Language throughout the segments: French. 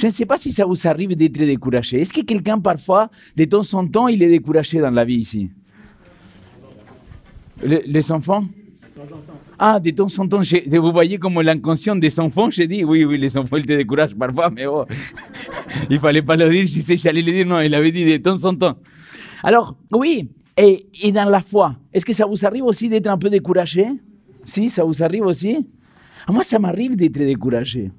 Je ne sais pas si ça vous arrive d'être découragé. Est-ce que quelqu'un, parfois, de temps en temps, il est découragé dans la vie ici? Les enfants? Ah, de temps en temps, vous voyez comme l'inconscient des enfants, j'ai dit, oui, les enfants, ils te découragent parfois, mais oh, il ne fallait pas le dire, je sais, j'allais le dire, non, il avait dit de temps en temps. Alors, oui, et dans la foi, est-ce que ça vous arrive aussi d'être un peu découragé? Si, ça vous arrive aussi? Moi, ça m'arrive d'être découragé.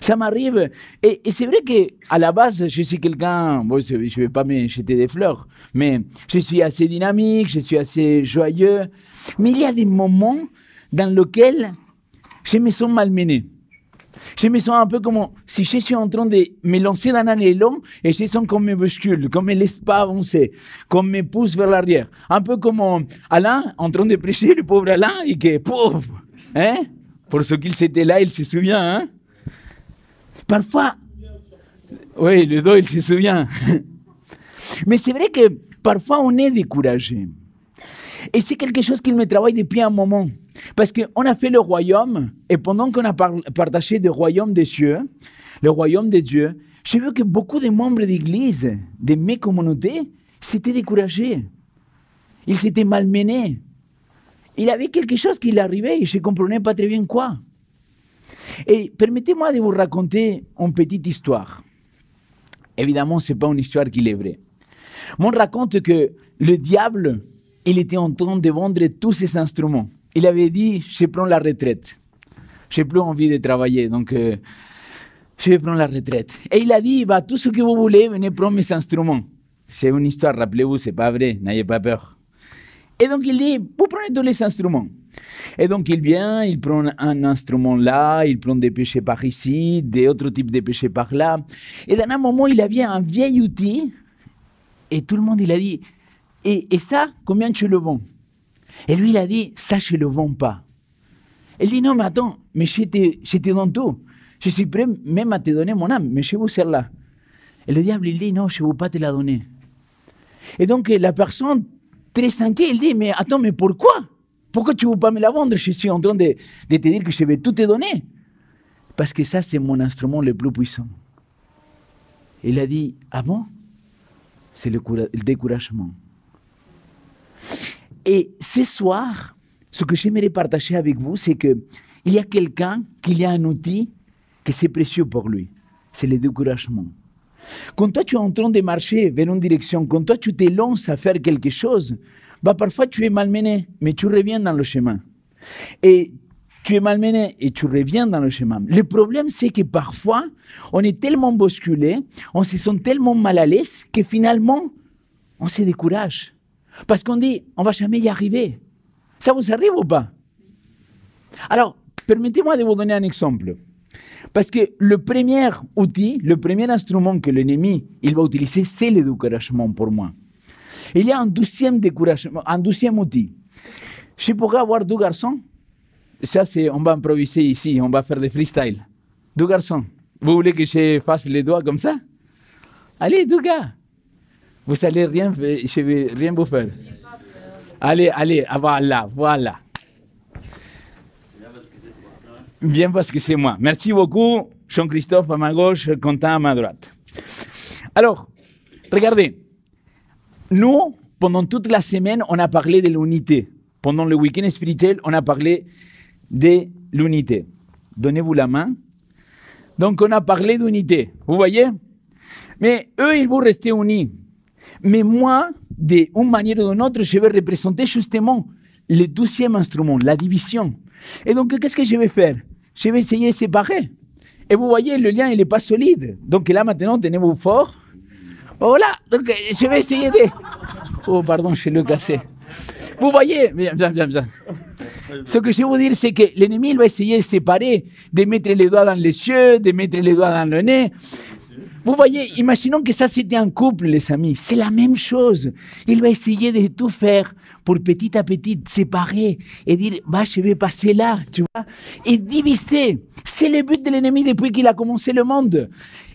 Ça m'arrive, et c'est vrai qu'à la base, je suis quelqu'un, bon, je ne vais pas me jeter des fleurs, mais je suis assez dynamique, je suis assez joyeux, mais il y a des moments dans lesquels je me sens malmené. Je me sens un peu comme si je suis en train de me lancer dans un élan et je sens qu'on me bouscule, qu'on me laisse pas avancer, qu'on me pousse vers l'arrière. Un peu comme Alain en train de prêcher, le pauvre Alain, et que, pauvre, hein? Pour ceux qui étaient là, il se souvient, hein? Parfois, oui, le dos, il se souvient. Mais c'est vrai que parfois on est découragé. Et c'est quelque chose qui me travaille depuis un moment. Parce qu'on a fait le royaume, et pendant qu'on a partagé le royaume des cieux, le royaume de Dieu, j'ai vu que beaucoup de membres d'église, de mes communautés, s'étaient découragés. Ils s'étaient malmenés. Il y avait quelque chose qui l'arrivait et je ne comprenais pas très bien quoi. Et permettez-moi de vous raconter une petite histoire. Évidemment, ce n'est pas une histoire qui est vraie. On raconte que le diable, il était en train de vendre tous ses instruments. Il avait dit, je prends la retraite. Je n'ai plus envie de travailler, donc je vais prendre la retraite. Et il a dit, bah, tout ce que vous voulez, venez prendre mes instruments. C'est une histoire, rappelez-vous, ce n'est pas vrai, n'ayez pas peur. Et donc il dit, vous prenez tous les instruments. Et donc il vient, il prend un instrument là, il prend des péchés par ici, d'autres types de péchés par là. Et dans un moment, il avait un vieil outil, et tout le monde, il a dit, et ça, combien tu le vends? Et lui, il a dit, ça, je ne le vends pas. Il dit, non, mais attends, mais je te donne tout. Je suis prêt même à te donner mon âme, mais je vous sers là. Et le diable, il dit, non, je ne veux pas te la donner. Et donc, la personne, très inquiète, il dit, mais attends, mais pourquoi? Pourquoi tu ne veux pas me la vendre? Je suis en train de te dire que je vais tout te donner. Parce que ça, c'est mon instrument le plus puissant. Il a dit, ah bon? C'est le découragement. Et ce soir, ce que j'aimerais partager avec vous, c'est qu'il y a quelqu'un qui a un outil que c'est précieux pour lui. C'est le découragement. Quand toi, tu es en train de marcher vers une direction, quand toi, tu te lances à faire quelque chose, bah, parfois, tu es malmené, mais tu reviens dans le chemin. Et tu es malmené et tu reviens dans le chemin. Le problème, c'est que parfois, on est tellement bousculé, on se sent tellement mal à l'aise que finalement, on se décourage. Parce qu'on dit, on ne va jamais y arriver. Ça vous arrive ou pas? Alors, permettez-moi de vous donner un exemple. Parce que le premier outil, le premier instrument que l'ennemi il va utiliser, c'est le découragement pour moi. Il y a un deuxième découragement, un deuxième outil. Je pourrais avoir deux garçons. Ça, on va improviser ici, on va faire des freestyle. Deux garçons. Vous voulez que je fasse les doigts comme ça? Allez, deux gars. Vous n'allez rien, je ne vais rien vous faire. Allez, voilà. Bien parce que c'est moi. Merci beaucoup, Jean-Christophe à ma gauche, Quentin à ma droite. Alors, regardez. Nous, pendant toute la semaine, on a parlé de l'unité. Pendant le week-end spirituel, on a parlé de l'unité. Donnez-vous la main. Donc, on a parlé d'unité. Vous voyez? Mais eux, ils vont rester unis. Mais moi, d'une manière ou d'une autre, je vais représenter justement le deuxième instrument, la division. Et donc, qu'est-ce que je vais faire? Je vais essayer de séparer. Et vous voyez, le lien, il n'est pas solide. Donc là, maintenant, tenez-vous fort. Voilà. Donc, je vais essayer de... Oh, pardon, je l'ai cassé. Vous voyez? Bien. Ce que je vais vous dire, c'est que l'ennemi, il va essayer de séparer, de mettre les doigts dans les yeux, de mettre les doigts dans le nez. Vous voyez, imaginons que ça c'était un couple, les amis. C'est la même chose. Il va essayer de tout faire pour petit à petit séparer et dire, bah, je vais passer là, tu vois. Et diviser. C'est le but de l'ennemi depuis qu'il a commencé le monde.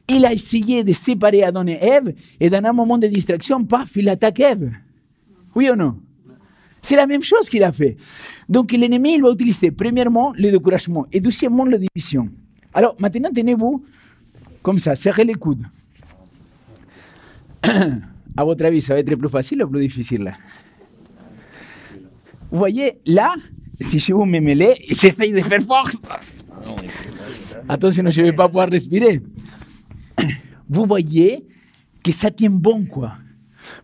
Il a essayé de séparer Adam et Ève et dans un moment de distraction, paf, il attaque Ève. Oui ou non? C'est la même chose qu'il a fait. Donc l'ennemi, il va utiliser premièrement le découragement et deuxièmement la division. Alors maintenant, tenez-vous Comme ça, serrez les coudes. À votre avis, ça va être plus facile ou plus difficile là? Vous voyez, là, si je vous me mêlez, j'essaye de faire force. Attends, sinon je ne vais pas pouvoir respirer. Vous voyez que ça tient bon, quoi.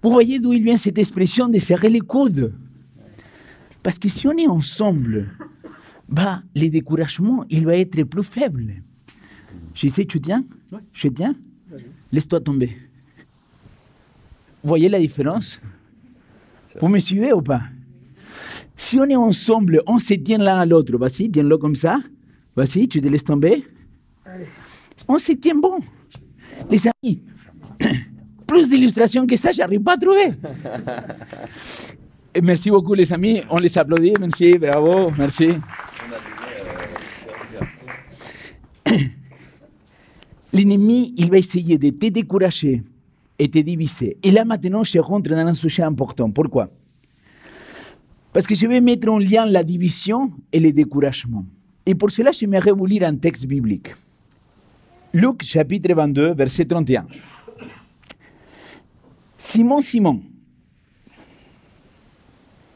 Vous voyez d'où il vient cette expression de serrer les coudes? Parce que si on est ensemble, bah, le découragement, il va être plus faible. Je sais, tu tiens? Je tiens? Laisse-toi tomber. Vous voyez la différence? Vous me suivez ou pas? Si on est ensemble, on se tient l'un à l'autre. Vas-y, tiens-le comme ça. Vas-y, tu te laisses tomber. On se tient bon. Les amis, plus d'illustrations que ça, je n'arrive pas à trouver. Et merci beaucoup, les amis. On les applaudit. Merci, bravo, merci. L'ennemi, il va essayer de te décourager et te diviser. Et là, maintenant, je rentre dans un sujet important. Pourquoi? Parce que je vais mettre en lien la division et le découragement. Et pour cela, j'aimerais vous lire un texte biblique. Luc, chapitre 22, verset 31. Simon, Simon,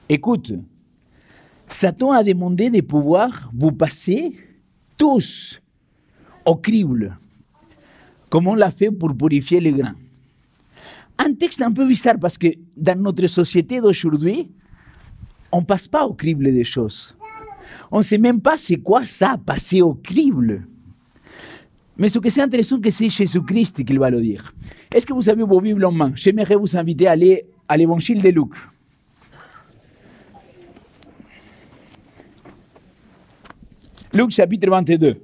écoute, Satan a demandé de pouvoir vous passer tous au crible, comme on l'a fait pour purifier les grains. Un texte un peu bizarre parce que dans notre société d'aujourd'hui, on ne passe pas au crible des choses. On ne sait même pas c'est quoi ça, passer au crible. Mais ce que c'est intéressant, que c'est Jésus-Christ qui va le dire. Est-ce que vous avez vos Bibles en main? J'aimerais vous inviter à aller à l'évangile de Luc. Luc chapitre 22.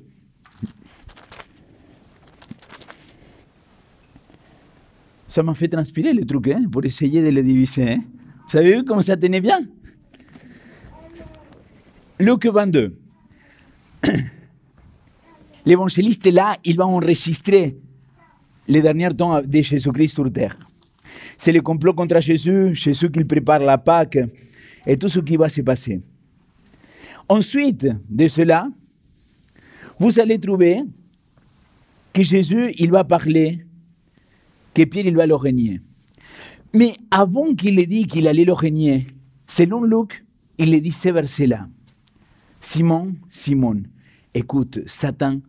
Ça m'a fait transpirer le truc, hein, pour essayer de le diviser. Hein. Vous avez vu comment ça tenait bien? Luc 22. L'évangéliste est là, il va enregistrer les derniers temps de Jésus-Christ sur terre. C'est le complot contre Jésus, Jésus qui prépare la Pâque et tout ce qui va se passer. Ensuite de cela, vous allez trouver que Jésus, il va parler, que Pierre, il va le régner. Mais avant qu'il ait dit qu'il allait le régner, selon Luc, il a dit ces versets-là. Simon, Simon, écoute, Satan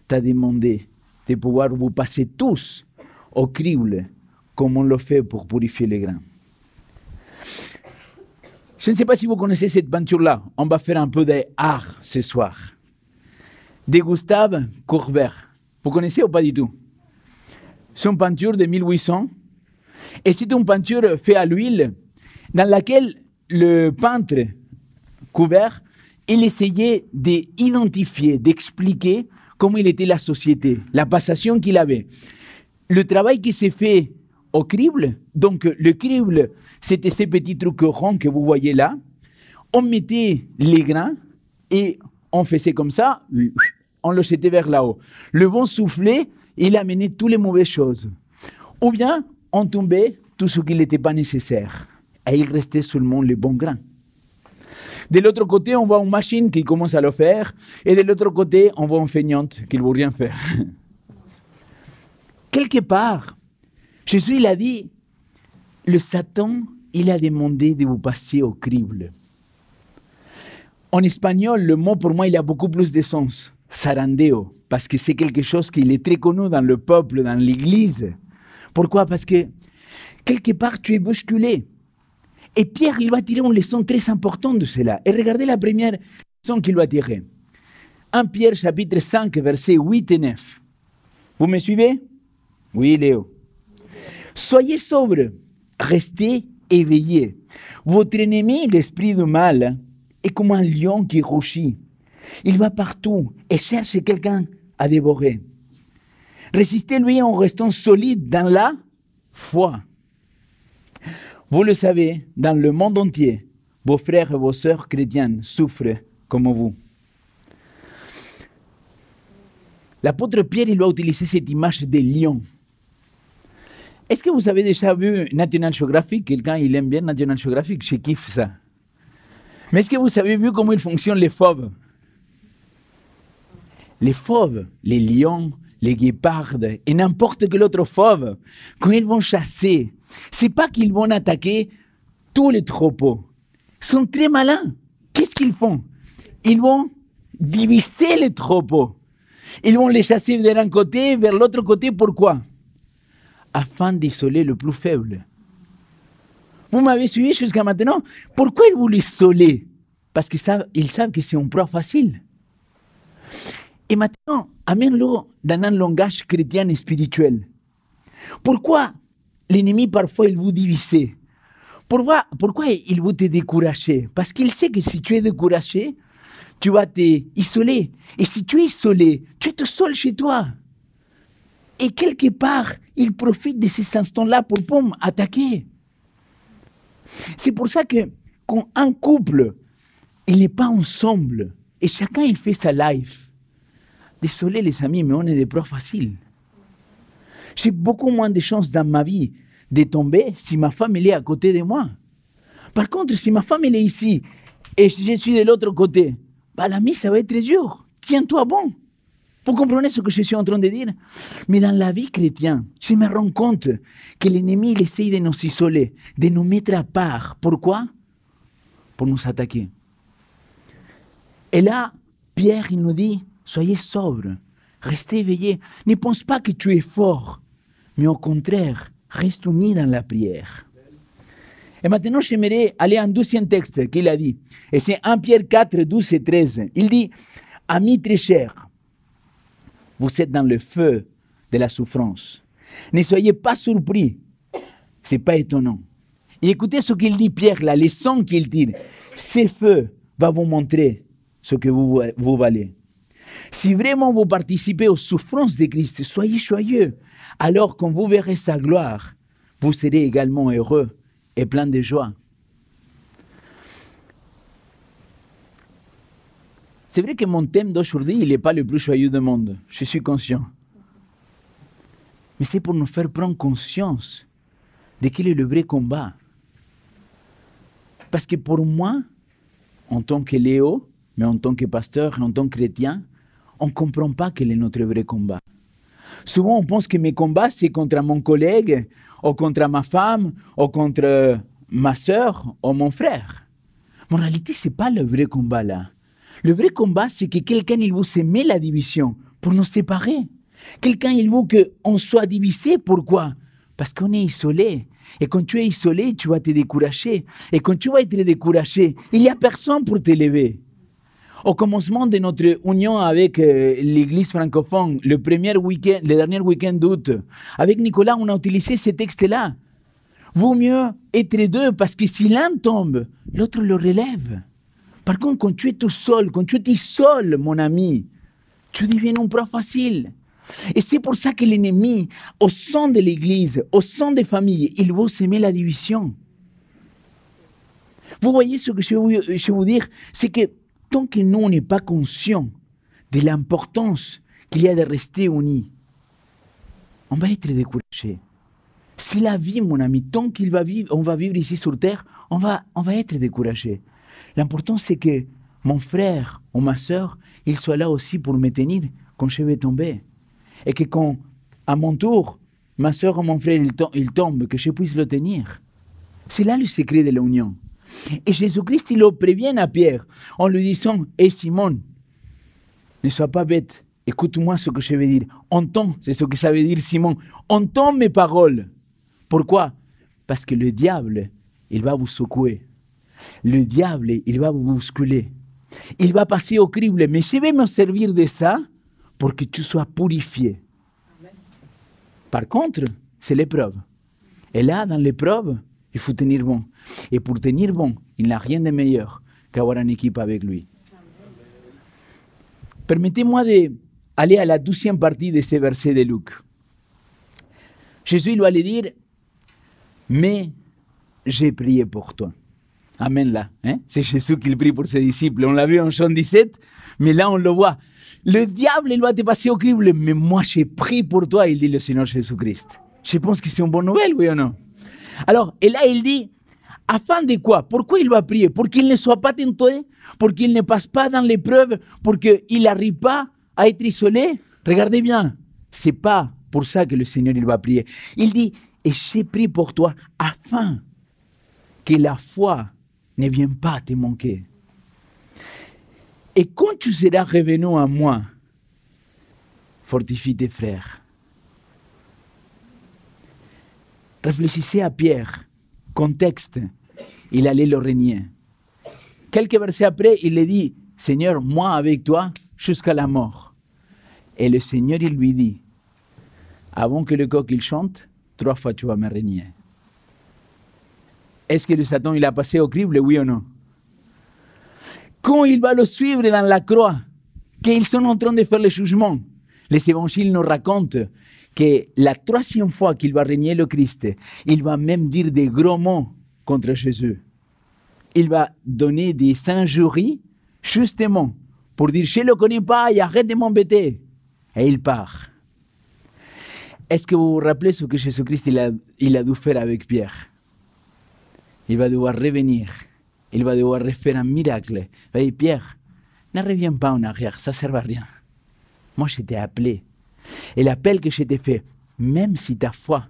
t'a demandé de pouvoir vous passer tous au crible, comme on le fait pour purifier les grains. Je ne sais pas si vous connaissez cette peinture-là. On va faire un peu d'art ce soir. De Gustave Courbet. Vous connaissez ou pas du tout? C'est une peinture de 1800. Et c'est une peinture faite à l'huile dans laquelle le peintre Courbet, il essayait d'identifier, d'expliquer comment il était la société, la passation qu'il avait. Le travail qui s'est fait au crible, donc le crible, c'était ces petits trucs ronds que vous voyez là. On mettait les grains et on faisait comme ça, on le jetait vers là-haut. Le vent soufflait et il amenait toutes les mauvaises choses. Ou bien, on tombait tout ce qui n'était pas nécessaire. Et il restait seulement les bons grains. De l'autre côté, on voit une machine qui commence à le faire. Et de l'autre côté, on voit une feignante qui ne veut rien faire. Quelque part, Jésus, il a dit, le Satan, il a demandé de vous passer au crible. En espagnol, le mot pour moi, il a beaucoup plus de sens. Zarandeo, parce que c'est quelque chose qui est très connu dans le peuple, dans l'église. Pourquoi? Parce que quelque part, tu es bousculé. Et Pierre, il va tirer une leçon très importante de cela. Et regardez la première leçon qu'il va tirer. 1 Pierre, chapitre 5, versets 8 et 9. Vous me suivez? Oui, Léo. Soyez sobres, restez éveillés. Votre ennemi, l'esprit du mal, est comme un lion qui rugit. Il va partout et cherche quelqu'un à dévorer. Résistez-lui en restant solide dans la foi. Vous le savez, dans le monde entier, vos frères et vos sœurs chrétiennes souffrent comme vous. L'apôtre Pierre, il va utiliser cette image de lion. Est-ce que vous avez déjà vu National Geographic? Quelqu'un, il aime bien National Geographic? Je kiffe ça. Mais est-ce que vous avez vu comment ils fonctionnent les fauves? Les fauves, les lions, les guépards et n'importe quel autre fauve, quand ils vont chasser, c'est pas qu'ils vont attaquer tous les troupeaux. Ils sont très malins. Qu'est-ce qu'ils font? Ils vont diviser les troupeaux. Ils vont les chasser d'un côté vers l'autre côté. Pourquoi? Afin d'isoler le plus faible. Vous m'avez suivi jusqu'à maintenant? Pourquoi ils voulaient isoler? Parce qu'ils savent que c'est un proie facile. Et maintenant, amène-le dans un langage chrétien et spirituel. Pourquoi l'ennemi, parfois, il vous divise? Pourquoi il veut te décourager? Parce qu'il sait que si tu es découragé, tu vas t'isoler. Et si tu es isolé, tu es tout seul chez toi. Et quelque part, il profite de ces instants-là pour attaquer. C'est pour ça que quand un couple, il n'est pas ensemble, et chacun il fait sa life, désolé les amis, mais on est des proies faciles. J'ai beaucoup moins de chances dans ma vie de tomber si ma femme elle est à côté de moi. Par contre, si ma femme elle est ici et je suis de l'autre côté, l'ami, ça va être dur. Tiens-toi bon. Vous comprenez ce que je suis en train de dire? Mais dans la vie chrétienne, je me rends compte que l'ennemi il essaye de nous isoler, de nous mettre à part. Pourquoi? Pour nous attaquer. Et là, Pierre il nous dit, soyez sobres, restez éveillés. Ne pense pas que tu es fort, mais au contraire, reste uni dans la prière. Et maintenant, j'aimerais aller à un deuxième texte qu'il a dit. Et c'est 1 Pierre 4, 12 et 13. Il dit, amis très chers, vous êtes dans le feu de la souffrance. Ne soyez pas surpris. Ce n'est pas étonnant. Et écoutez ce qu'il dit Pierre, la leçon qu'il tire. Ce feu va vous montrer ce que vous valez. Si vraiment vous participez aux souffrances de Christ, soyez joyeux. Alors, quand vous verrez sa gloire, vous serez également heureux et plein de joie. C'est vrai que mon thème d'aujourd'hui, il n'est pas le plus joyeux du monde. Je suis conscient. Mais c'est pour nous faire prendre conscience de quel est le vrai combat. Parce que pour moi, en tant que Léo, mais en tant que pasteur et en tant que chrétien, on ne comprend pas quel est notre vrai combat. Souvent, on pense que mes combats, c'est contre mon collègue, ou contre ma femme, ou contre ma soeur, ou mon frère. Mais en réalité, ce n'est pas le vrai combat là. Le vrai combat, c'est que quelqu'un, il veut met la division pour nous séparer. Quelqu'un, il veut qu'on soit divisé. Pourquoi? Parce qu'on est isolé. Et quand tu es isolé, tu vas te décourager. Et quand tu vas être découragé, il n'y a personne pour t'élever. Au commencement de notre union avec l'Église francophone, le dernier week-end d'août, avec Nicolas, on a utilisé ce texte-là. Vaut mieux être deux, parce que si l'un tombe, l'autre le relève. Par contre, quand tu es tout seul, quand tu es seul, mon ami, tu deviens un proie facile. Et c'est pour ça que l'ennemi, au sein de l'Église, au sein des familles, il veut semer la division. Vous voyez ce que je veux vous dire, c'est que tant que nous, on n'est pas conscients de l'importance qu'il y a de rester unis, on va être découragé. C'est la vie, mon ami. Tant on va vivre ici sur terre, on va être découragé. L'important, c'est que mon frère ou ma soeur, il soit là aussi pour me tenir quand je vais tomber. Et que quand, à mon tour, ma soeur ou mon frère, il tombe, que je puisse le tenir. C'est là le secret de l'union. Et Jésus-Christ, il le prévient à Pierre en lui disant, « Hé Simon, ne sois pas bête, écoute-moi ce que je vais dire. Entends, c'est ce que ça veut dire Simon, entends mes paroles. » Pourquoi? Parce que le diable, il va vous secouer. Le diable, il va vous bousculer. Il va passer au crible, mais je vais me servir de ça pour que tu sois purifié. Par contre, c'est l'épreuve. Et là, dans l'épreuve, il faut tenir bon. Et pour tenir bon, il n'a rien de meilleur qu'avoir une équipe avec lui. Permettez-moi d'aller à la 12e partie de ce verset de Luc. Jésus lui allait dire, « Mais j'ai prié pour toi. » Amen là. Hein? C'est Jésus qui prie pour ses disciples. On l'a vu en Jean 17, mais là on le voit. Le diable, il va te passer au crible, mais moi j'ai prié pour toi, il dit le Seigneur Jésus-Christ. Je pense que c'est une bonne nouvelle, oui ou non? Alors, et là il dit, afin de quoi? Pourquoi il va prier? Pour qu'il ne soit pas tenté, pour qu'il ne passe pas dans l'épreuve, pour qu'il n'arrive pas à être isolé. Regardez bien, c'est pas pour ça que le Seigneur il va prier. Il dit, et j'ai prié pour toi afin que la foi ne vienne pas te manquer. Et quand tu seras revenu à moi, fortifie tes frères. Réfléchissez à Pierre. Contexte, il allait le régner. Quelques versets après, il lui dit, Seigneur, moi avec toi jusqu'à la mort. Et le Seigneur, il lui dit, avant que le coq il chante, 3 fois tu vas me régner. Est-ce que le Satan il a passé au crible, oui ou non? Quand il va le suivre dans la croix, qu'ils sont en train de faire le jugement, les évangiles nous racontent que la 3e fois qu'il va régner le Christ, il va même dire des gros mots contre Jésus. Il va donner des injures, justement, pour dire, je ne le connais pas et arrête de m'embêter. Et il part. Est-ce que vous vous rappelez ce que Jésus-Christ il a dû faire avec Pierre? Il va devoir revenir. Il va devoir refaire un miracle. Il va dire, Pierre, ne reviens pas en arrière, ça ne sert à rien. Moi, je t'ai appelé. Et l'appel que je t'ai fait, même si ta foi,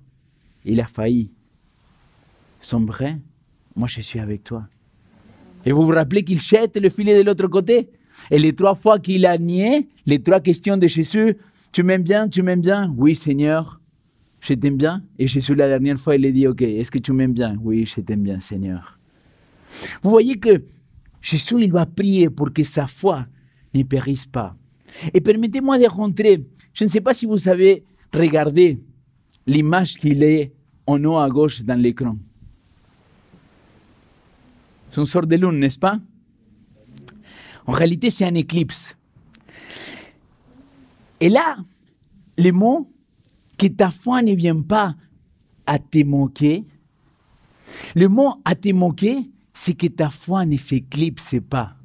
il a failli sombrer, moi, je suis avec toi. Et vous vous rappelez qu'il jette le filet de l'autre côté? Et les 3 fois qu'il a nié, les 3 questions de Jésus, tu m'aimes bien, tu m'aimes bien? Oui, Seigneur, je t'aime bien. Et Jésus, la dernière fois, il a dit, ok, est-ce que tu m'aimes bien? Oui, je t'aime bien, Seigneur. Vous voyez que Jésus, il va prier pour que sa foi ne périsse pas. Et permettez-moi de rentrer. Je ne sais pas si vous avez regardé l'image qu'il est en haut à gauche dans l'écran. C'est une sorte de lune, n'est-ce pas? En réalité, c'est un éclipse. Et là, le mot que ta foi ne vient pas à te manquer, le mot à te manquer, c'est que ta foi ne s'éclipse pas.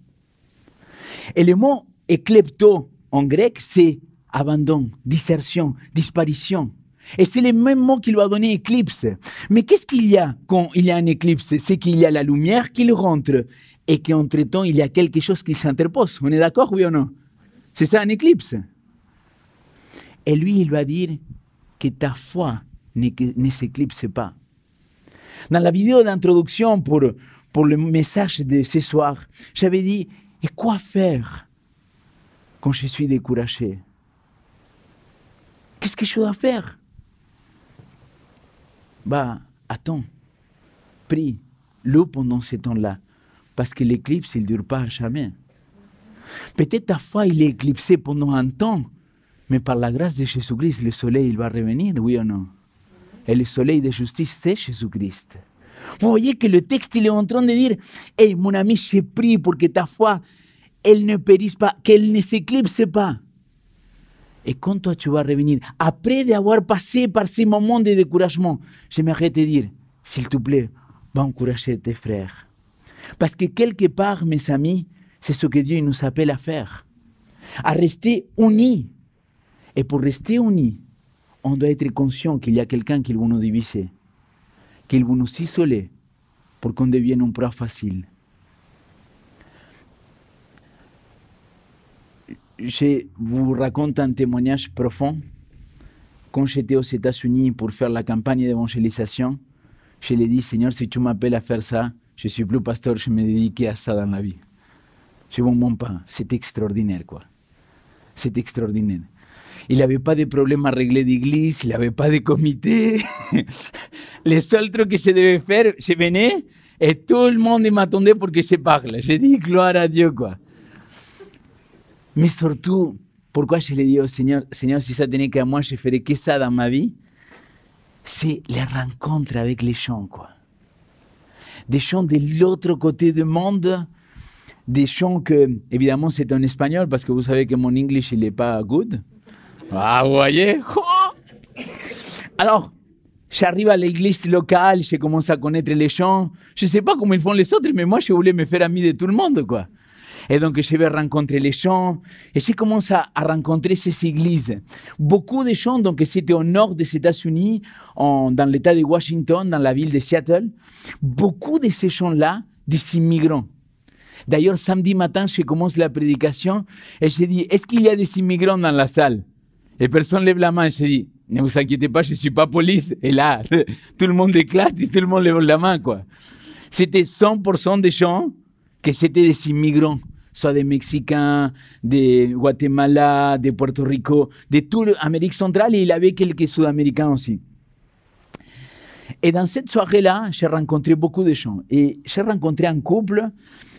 Et le mot éclepto en grec, c'est abandon, dispersion, disparition. Et c'est le même mot qu'il va donner éclipse. Mais qu'est-ce qu'il y a quand il y a un éclipse? C'est qu'il y a la lumière qui rentre et qu'entre-temps, il y a quelque chose qui s'interpose. On est d'accord, oui ou non? C'est ça un éclipse. Et lui, il va dire que ta foi ne s'éclipse pas. Dans la vidéo d'introduction pour le message de ce soir, j'avais dit, et quoi faire quand je suis découragé? Qu'est-ce que je dois faire? Attends, prie, loue pendant ce temps-là, parce que l'éclipse, il ne dure pas jamais. Peut-être ta foi, il est éclipsé pendant un temps, mais par la grâce de Jésus-Christ, le soleil, il va revenir, oui ou non? Et le soleil de justice, c'est Jésus-Christ. Vous voyez que le texte, il est en train de dire, « Hey, mon ami, je prie pour que ta foi, elle ne périsse pas, qu'elle ne s'éclipse pas. » Et quand toi, tu vas revenir, après avoir passé par ces moments de découragement, j'aimerais te dire, s'il te plaît, va encourager tes frères. Parce que quelque part, mes amis, c'est ce que Dieu nous appelle à faire. À rester unis. Et pour rester unis, on doit être conscient qu'il y a quelqu'un qui va nous diviser, qu'il va nous isoler pour qu'on devienne un proie facile. Je vous raconte un témoignage profond. Quand j'étais aux États-Unis pour faire la campagne d'évangélisation, je lui ai dit, Seigneur, si tu m'appelles à faire ça, je ne suis plus pasteur, je me dédiquais à ça dans la vie. Je ne m'en pas. C'est extraordinaire, quoi. C'est extraordinaire. Il n'avait pas de problème à régler d'église, il n'avait pas de comité. Le seul truc que je devais faire, je venais et tout le monde m'attendait pour que je parle. J'ai dit, gloire à Dieu, quoi. Mais surtout, pourquoi je l'ai dit au Seigneur, Seigneur, si ça tenait qu'à moi, je ferais que ça dans ma vie, c'est les rencontres avec les gens, quoi. Des gens de l'autre côté du monde, des gens que, évidemment, c'est en espagnol, parce que vous savez que mon English, il n'est pas good. Ah, vous voyez? Alors, j'arrive à l'église locale, je commence à connaître les gens. Je ne sais pas comment ils font les autres, mais moi, je voulais me faire ami de tout le monde, quoi. Et donc, je vais rencontrer les gens. Et je commence à rencontrer ces églises. Beaucoup de gens, donc c'était au nord des États-Unis, dans l'État de Washington, dans la ville de Seattle. Beaucoup de ces gens-là, des immigrants. D'ailleurs, samedi matin, je commence la prédication et je dis, est-ce qu'il y a des immigrants dans la salle? Et personne lève la main et se dit, ne vous inquiétez pas, je ne suis pas police. Et là, tout le monde éclate et tout le monde lève la main, quoi. C'était 100% des gens que c'était des immigrants, soit des Mexicains, des Guatemala, de Puerto Rico, de toute l'Amérique centrale, et il y avait quelques Sud-Américains aussi. Et dans cette soirée-là, j'ai rencontré beaucoup de gens. Et j'ai rencontré un couple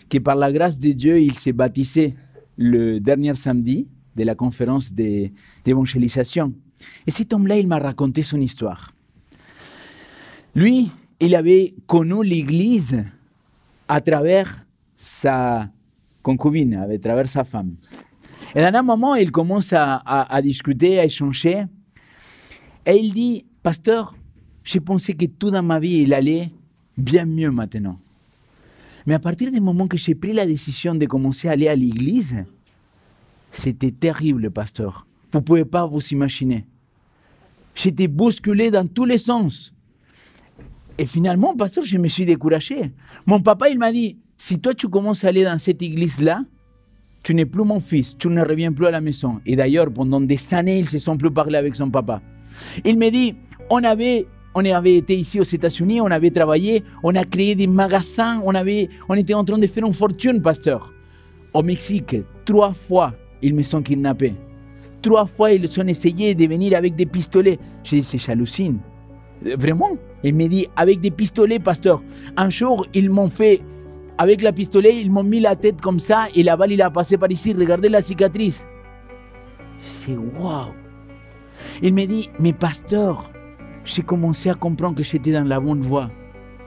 qui, par la grâce de Dieu, il s'est baptisé le dernier samedi de la conférence d'évangélisation. Et cet homme-là, il m'a raconté son histoire. Lui, il avait connu l'Église à travers sa concubine, à travers sa femme. Et dans un moment, il commence à discuter, à échanger. Et il dit, « Pasteur, j'ai pensé que tout dans ma vie, il allait bien mieux maintenant. Mais à partir du moment que j'ai pris la décision de commencer à aller à l'église, c'était terrible, pasteur. Vous ne pouvez pas vous imaginer. J'étais bousculé dans tous les sens. Et finalement, pasteur, je me suis découragé. Mon papa, il m'a dit, si toi tu commences à aller dans cette église-là, tu n'es plus mon fils, tu ne reviens plus à la maison. Et d'ailleurs, pendant des années, ils ne se sont plus parlé avec son papa. Il me dit, on avait été ici aux États-Unis, on avait travaillé, on a créé des magasins, on était en train de faire une fortune, pasteur. Au Mexique, 3 fois, ils me sont kidnappés. 3 fois, ils ont essayé de venir avec des pistolets. J'ai dit, j'hallucine. Vraiment? Il me dit, avec des pistolets, pasteur. Un jour, ils m'ont fait, avec la pistolet, ils m'ont mis la tête comme ça, et la balle, il a passé par ici. Regardez la cicatrice. C'est waouh. Il me dit, mais pasteur, j'ai commencé à comprendre que j'étais dans la bonne voie.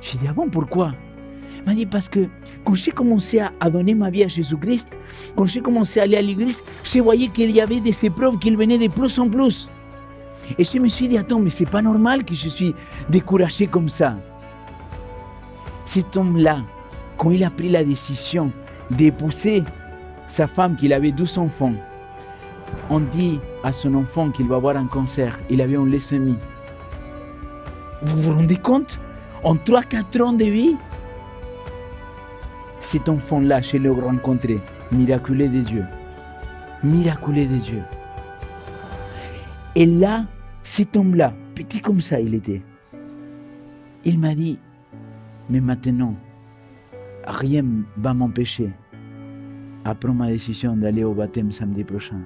J'ai dit, ah bon, pourquoi? Il m'a dit, parce que quand j'ai commencé à donner ma vie à Jésus-Christ, quand j'ai commencé à aller à l'église, je voyais qu'il y avait des épreuves qui venaient de plus en plus. Et je me suis dit, attends, mais c'est pas normal que je suis découragé comme ça. Cet homme-là, quand il a pris la décision d'épouser sa femme, qu'il avait 12 enfants, on dit à son enfant qu'il va avoir un cancer. Il avait une leucémie. Vous vous rendez compte? En 3-4 ans de vie, cet enfant-là, je l'ai rencontré, miraculé de Dieu. Miraculé de Dieu. Et là, cet homme-là, petit comme ça il était, il m'a dit, mais maintenant, rien ne va m'empêcher à prendre ma décision d'aller au baptême samedi prochain.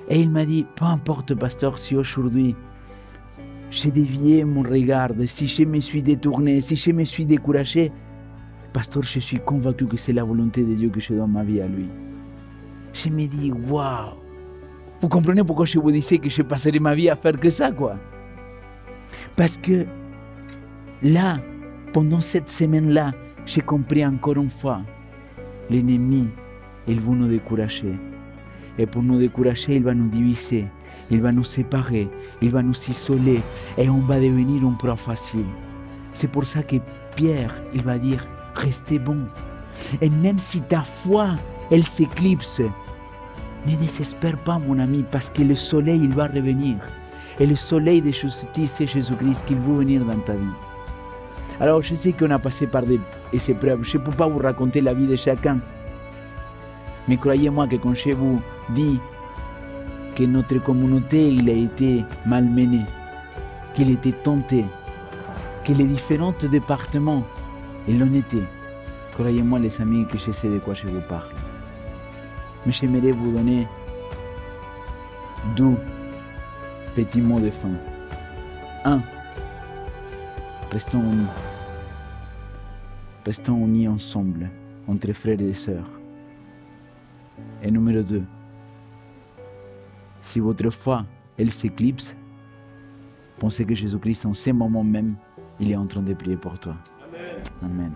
Et il m'a dit, peu importe, pasteur, si aujourd'hui j'ai dévié mon regard, si je me suis détourné, si je me suis découragé, pasteur, je suis convaincu que c'est la volonté de Dieu que je donne ma vie à lui. Je me dis, waouh! Vous comprenez pourquoi je vous disais que je passerai ma vie à faire que ça, quoi? Parce que là, pendant cette semaine-là, j'ai compris encore une fois, l'ennemi, il veut nous décourager. Et pour nous décourager, il va nous diviser, il va nous séparer, il va nous isoler et on va devenir un proie facile. C'est pour ça que Pierre, il va dire, restez bon. Et même si ta foi, elle s'éclipse, ne désespère pas, mon ami, parce que le soleil, il va revenir. Et le soleil de justice, c'est Jésus-Christ qui veut venir dans ta vie. Alors, je sais qu'on a passé par des épreuves. Je ne peux pas vous raconter la vie de chacun. Mais croyez-moi que quand je vous dis que notre communauté, il a été malmenée, qu'il était tenté, que les différents départements, ils l'ont été. Croyez-moi, les amis, que je sais de quoi je vous parle. Mais j'aimerais vous donner 2 petits mots de fin. 1. Restons unis. Restons unis ensemble, entre frères et sœurs. Et numéro 2. Si votre foi, elle s'éclipse, pensez que Jésus-Christ, en ce moment même, il est en train de prier pour toi. Amen. Amen.